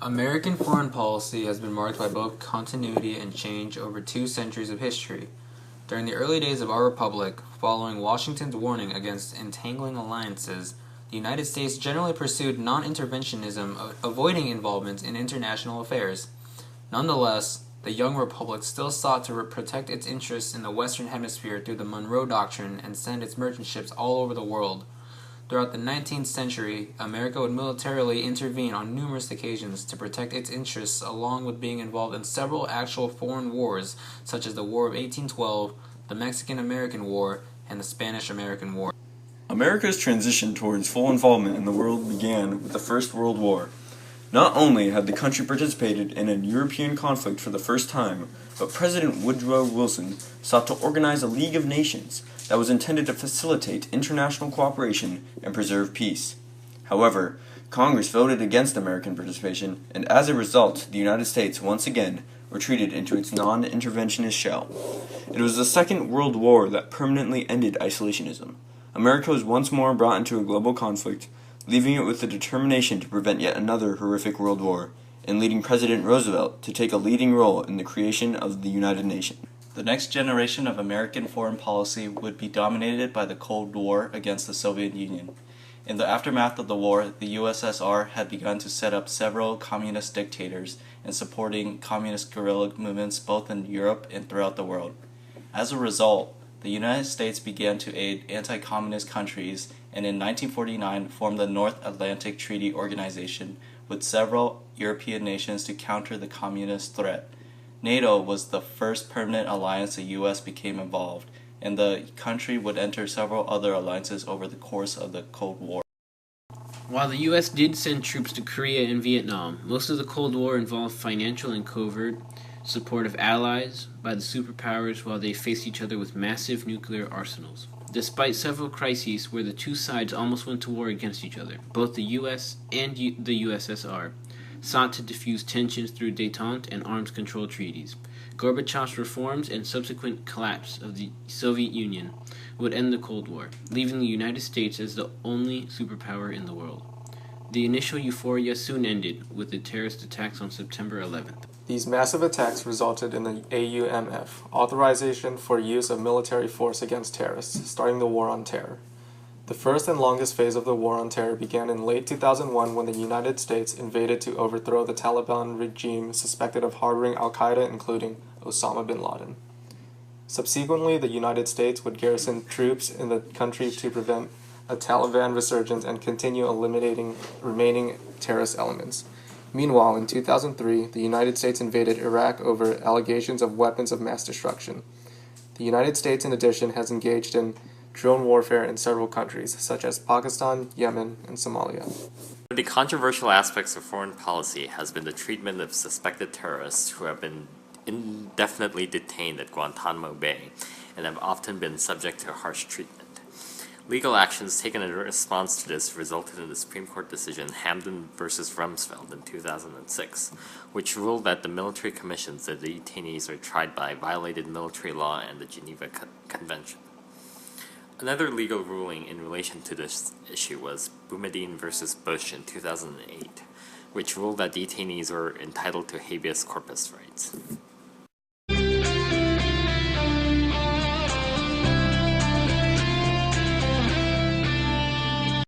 American foreign policy has been marked by both continuity and change over 2 centuries of history. During the early days of our republic, following Washington's warning against entangling alliances, the United States generally pursued non-interventionism, avoiding involvement in international affairs. Nonetheless, the young republic still sought to protect its interests in the Western Hemisphere through the Monroe Doctrine and send its merchant ships all over the world. Throughout the 19th century, America would militarily intervene on numerous occasions to protect its interests, along with being involved in several actual foreign wars, such as the War of 1812, the Mexican-American War, and the Spanish-American War. America's transition towards full involvement in the world began with the First World War. Not only had the country participated in a European conflict for the first time, but President Woodrow Wilson sought to organize a League of Nations that was intended to facilitate international cooperation and preserve peace. However, Congress voted against American participation, and as a result, the United States once again retreated into its non-interventionist shell. It was the Second World War that permanently ended isolationism. America was once more brought into a global conflict, leaving it with the determination to prevent yet another horrific world war, and leading President Roosevelt to take a leading role in the creation of the United Nations. The next generation of American foreign policy would be dominated by the Cold War against the Soviet Union. In the aftermath of the war, the USSR had begun to set up several communist dictators and supporting communist guerrilla movements both in Europe and throughout the world. As a result, the United States began to aid anti-communist countries and in 1949 formed the North Atlantic Treaty Organization with several European nations to counter the communist threat. NATO was the first permanent alliance the U.S. became involved, and the country would enter several other alliances over the course of the Cold War. While the U.S. did send troops to Korea and Vietnam, most of the Cold War involved financial and covert support of allies by the superpowers while they faced each other with massive nuclear arsenals. Despite several crises where the two sides almost went to war against each other, both the U.S. and the USSR sought to diffuse tensions through détente and arms control treaties. Gorbachev's reforms and subsequent collapse of the Soviet Union would end the Cold War, leaving the United States as the only superpower in the world. The initial euphoria soon ended with the terrorist attacks on September 11th. These massive attacks resulted in the AUMF, Authorization for Use of Military Force Against Terrorists, starting the War on Terror. The first and longest phase of the War on Terror began in late 2001 when the United States invaded to overthrow the Taliban regime suspected of harboring al-Qaeda, including Osama bin Laden. Subsequently, the United States would garrison troops in the country to prevent a Taliban resurgence and continue eliminating remaining terrorist elements. Meanwhile, in 2003, the United States invaded Iraq over allegations of weapons of mass destruction. The United States, in addition, has engaged in drone warfare in several countries, such as Pakistan, Yemen, and Somalia. One of the controversial aspects of foreign policy has been the treatment of suspected terrorists who have been indefinitely detained at Guantanamo Bay and have often been subject to harsh treatment. Legal actions taken in response to this resulted in the Supreme Court decision Hamdan v. Rumsfeld in 2006, which ruled that the military commissions that the detainees are tried by violated military law and the Geneva Convention. Another legal ruling in relation to this issue was Boumediene v. Bush in 2008, which ruled that detainees were entitled to habeas corpus rights.